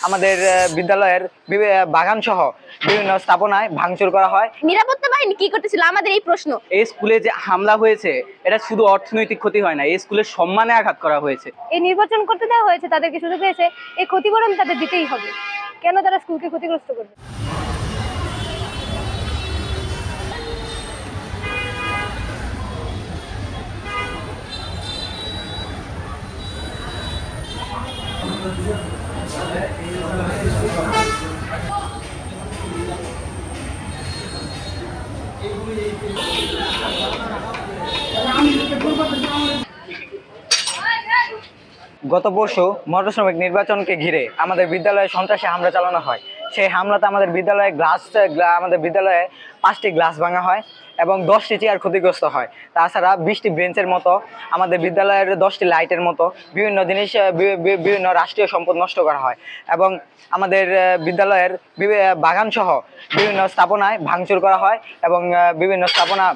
আমাদের বিদ্যালয়ের বাগান সহ বিভিন্ন স্থাপনায় ভাঙচুর করা হয়। নিরাপত্তা বাহিনী কি করতেছিল আমাদের এই প্রশ্ন। এই স্কুলে যে হামলা হয়েছে এটা শুধু অর্থনৈতিক ক্ষতি হয় না, এই স্কুলের সম্মানে আঘাত করা হয়েছে। এই নির্বাচন করতে দেওয়া হয়েছে তাদেরকে সুযোগ দিয়েছে, এই ক্ষতিপূরণ তাদের দিতেই হবে। কেন তারা স্কুলকে ক্ষতিগ্রস্ত করবে? গত পরশু মটর শ্রমিক নির্বাচনকে ঘিরে আমাদের বিদ্যালয়ে সন্ত্রাসী হামলা চালানো হয়। সেই হামলাতে আমাদের বিদ্যালয়ে 5টি গ্লাস ভাঙা হয় এবং 10টি চেয়ার ক্ষতিগ্রস্ত হয়। তাছাড়া 20টি বেঞ্চের মতো, আমাদের বিদ্যালয়ের 10টি লাইটের মতো বিভিন্ন জিনিস, বিভিন্ন রাষ্ট্রীয় সম্পদ নষ্ট করা হয় এবং আমাদের বিদ্যালয়ের বাগান সহ বিভিন্ন স্থাপনায় ভাঙচুর করা হয় এবং বিভিন্ন স্থাপনা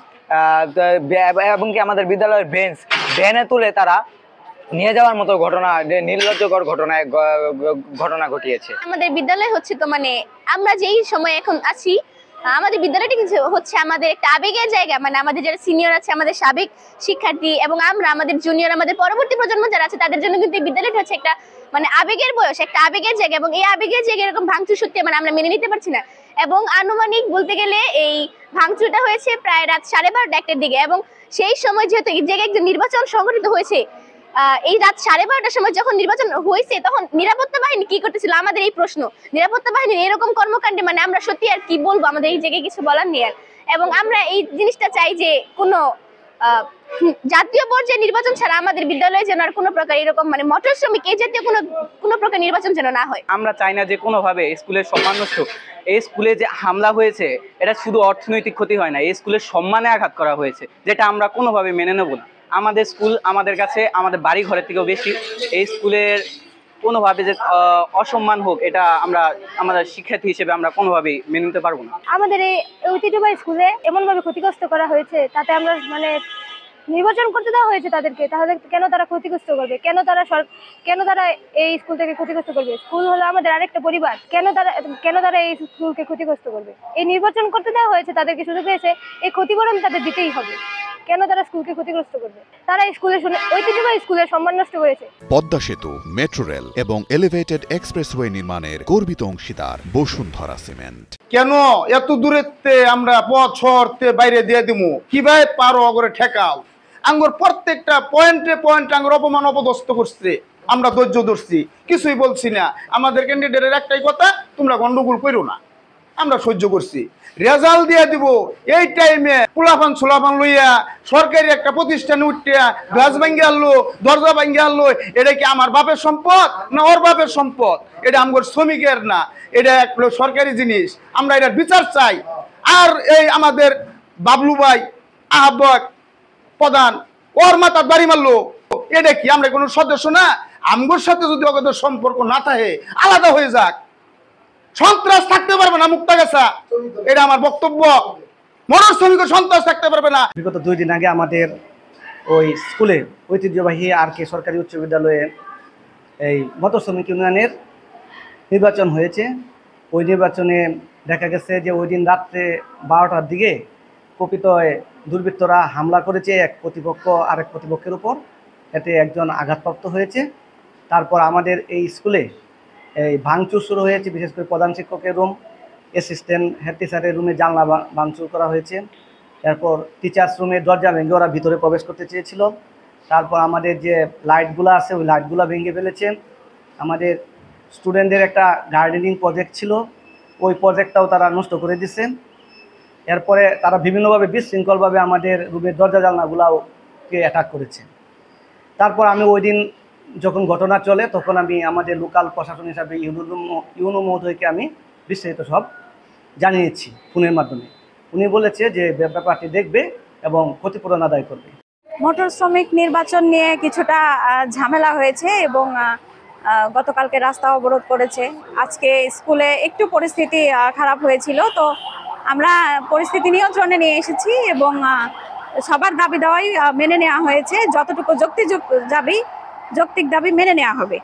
এবং কি আমাদের বিদ্যালয়ের ভ্যানে তুলে তারা নিয়ে যাওয়ার মতো ঘটনা, নির্লজ্জকর ঘটনা ঘটিয়েছে। আমাদের বিদ্যালয় হচ্ছে তো আমরা যেই সময় এখন আছি, আমাদের বিদ্যালয়টি হচ্ছে আমাদের একটা আবেগের জায়গা। আমাদের যারা সিনিয়র আছে, আমাদের সাবেক শিক্ষার্থী এবং আমরা আমাদের জুনিয়র, আমাদের পরবর্তী প্রজন্ম যারা আছে তাদের জন্য কিন্তু এই বিদ্যালয়টা হচ্ছে একটা আবেগের বয়স, একটা আবেগের জায়গা। এবং এই আবেগের জায়গায় এরকম ভাঙচুর সত্যি আমরা মেনে নিতে পারছি না। এবং আনুমানিক বলতে গেলে এই ভাঙচুরটা হয়েছে প্রায় রাত 12:30-1টার দিকে। এবং সেই সময় যেহেতু এই জায়গায় একজন নির্বাচন সংগঠিত হয়েছে, এই রাত 12:30টার সময় যখন নির্বাচন হয়েছে তখন নিরাপত্তা বাহিনী কি করতেছিল আমাদের এই প্রশ্ন। নিরাপত্তা বাহিনীর এরকম কর্মকাণ্ডে আমরা সত্যি আর কি বলবো, আমাদের এই জায়গায় কিছু বলার নেই। এবং আমরা এই জিনিসটা চাই যে কোনো জাতীয় পর্যায়ে নির্বাচন ছাড়া আমাদের বিদ্যালয়ে যেন আর কোনো প্রকার এরকম মটর শ্রমিক এই জাতীয় কোনো প্রকার নির্বাচন যেন না হয়। আমরা চাই না যে কোনোভাবে স্কুলের সম্মান নষ্ট। এই স্কুলে যে হামলা হয়েছে এটা শুধু অর্থনৈতিক ক্ষতি হয় না, এই স্কুলের সম্মানে আঘাত করা হয়েছে, যেটা আমরা কোনোভাবে মেনে নেব না। আমাদের স্কুল আমাদের কাছে আমাদের বাড়ি ঘরের থেকেও বেশি। এই স্কুলের কোনোভাবে যে অসম্মান হোক, এটা আমরা আমাদের শিক্ষার্থী হিসেবে আমরা কোনোভাবেই মেনে নিতে পারবো না। আমাদের এই ঐতিহ্যবাহী স্কুলে এমনভাবে ক্ষতিগ্রস্ত করা হয়েছে, তাতে আমরা নির্বাচন করতে দেওয়া হয়েছে তাদেরকে, তাহলে কেন তারা ক্ষতিগ্রস্ত করবে? কেন তারা এই স্কুল থেকে ক্ষতিগ্রস্ত করবে? স্কুল হলো আমাদের আরেকটা পরিবার। কেন তারা এই স্কুলকে ক্ষতিগ্রস্ত করবে? এই নির্বাচন করতে দেওয়া হয়েছে তাদেরকে সুযোগ দিয়েছে, এই ক্ষতিপূরণ তাদের দিতেই হবে। কেন তারা স্কুলকে ক্ষতিগ্রস্ত করবে? তারা ঐতিহ্যবাহী স্কুলের সম্মান নষ্ট করেছে। পদ্মা সেতু, মেট্রো রেল এবং এলিভেটেড এক্সপ্রেসওয়ে নির্মাণের গর্বিত অংশীদার বসুন্ধরা সিমেন্ট। কেন এত দূরেতে আমরা পথ শহরতে বাইরে দিয়ে দিমু? কিভাবে পারো করে ঠেকাও? আঙ্গুর প্রত্যেকটা পয়েন্টে আঙ্গুর অপমান অপদস্থ করছে, আমরা ধৈর্য ধরছি, কিছুই বলছি না। আমাদের ক্যান্ডিডেটের একটাই কথা, তোমরা গন্ডগোল করো না, আমরা সহ্য করছি। রেজাল্ট দিয়ে দিব এই টাইমে সুলাফান লইয়া সরকারি একটা প্রতিষ্ঠানে উঠিয়া গ্লাস ভাঙ্গে আনলো, দরজা ভাঙ্গে আনলো। এটা কি আমার বাপের সম্পদ না ওর বাপের সম্পদ? এটা আমার শ্রমিকের না, এটা এক সরকারি জিনিস। আমরা এটার বিচার চাই। আর এই আমাদের বাবলু ভাই আহ্বায়ক প্রধান, ওর মাথার বাড়ি মারলো, এটা কি আমরা কোনো সদস্য না? আমগোর সাথে যদি ওদের সম্পর্ক না থাকে আলাদা হয়ে যাক, সন্ত্রাস থাকতে পারবে না মুক্তাগাছা, এটা আমার বক্তব্য। মটর শ্রমিকের সন্ত্রাস থাকতে পারবে না। বিগত 2 দিন আগে আমাদের ওই স্কুলে ঐতিহ্যবাহী RK সরকারি উচ্চ বিদ্যালয়ে এই মটর শ্রমিক ইউনিয়নের নির্বাচন হয়েছে। ওই নির্বাচনে দেখা গেছে যে ওই দিন রাত্রে 12টার দিকে কপিত দুর্বৃত্তরা হামলা করেছে এক প্রতিপক্ষ আরেক প্রতিপক্ষের উপর, এতে একজন আঘাতপ্রাপ্ত হয়েছে। তারপর আমাদের এই স্কুলে এই ভাঙচুর শুরু হয়েছে, বিশেষ করে প্রধান শিক্ষকের রুম, অ্যাসিস্ট্যান্ট হেড টিচারের রুমে জানলা ভাঙচুর করা হয়েছে। এরপর টিচার্স রুমের দরজা ভেঙে ওরা ভিতরে প্রবেশ করতে চেয়েছিল। তারপর আমাদের যে লাইটগুলো আছে ওই লাইটগুলো ভেঙে ফেলেছে। আমাদের স্টুডেন্টদের একটা গার্ডেনিং প্রজেক্ট ছিল, ওই প্রজেক্টটাও তারা নষ্ট করে দিচ্ছে। এরপরে তারা বিভিন্নভাবে বিশৃঙ্খলভাবে আমাদের রুমের দরজা জানলাগুলোকে অ্যাটাক করেছে। তারপর আমি ওই দিন যখন ঘটনা চলে তখন আমি আমাদের লোকাল প্রশাসন হিসাবে ইউনো মহোদয়কে আমি বিস্তারিত সব জানিয়েছি ফোনের মাধ্যমে। উনি বলেছে যে ব্যাপারটি দেখবে এবং ক্ষতিপূরণ আদায় করবে। মোটর শ্রমিক নির্বাচন নিয়ে কিছুটা ঝামেলা হয়েছে এবং গতকালকে রাস্তা অবরোধ করেছে। আজকে স্কুলে একটু পরিস্থিতি খারাপ হয়েছিল, তো আমরা পরিস্থিতি নিয়ন্ত্রণে নিয়ে এসেছি এবং সবার দাবি দেওয়াই মেনে নেওয়া হয়েছে। যতটুকু যৌক্তিক দাবি মেনে নেওয়া হবে।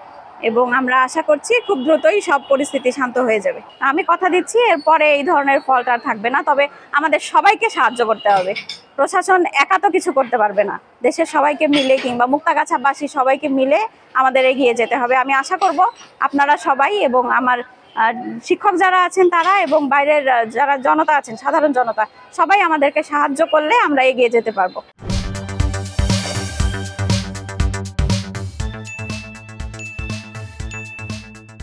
এবং আমরা আশা করছি খুব দ্রুতই সব পরিস্থিতি শান্ত হয়ে যাবে। আমি কথা দিচ্ছি এরপরে এই ধরনের ফল্ট আর থাকবে না, তবে আমাদের সবাইকে সাহায্য করতে হবে। প্রশাসন একা তো কিছু করতে পারবে না, দেশের সবাইকে মিলে কিংবা মুক্তাগাছাবাসী সবাইকে মিলে আমাদের এগিয়ে যেতে হবে। আমি আশা করব আপনারা সবাই এবং আমার শিক্ষক যারা আছেন তারা এবং বাইরের যারা জনতা আছেন, সাধারণ জনতা, সবাই আমাদেরকে সাহায্য করলে আমরা এগিয়ে যেতে পারবো।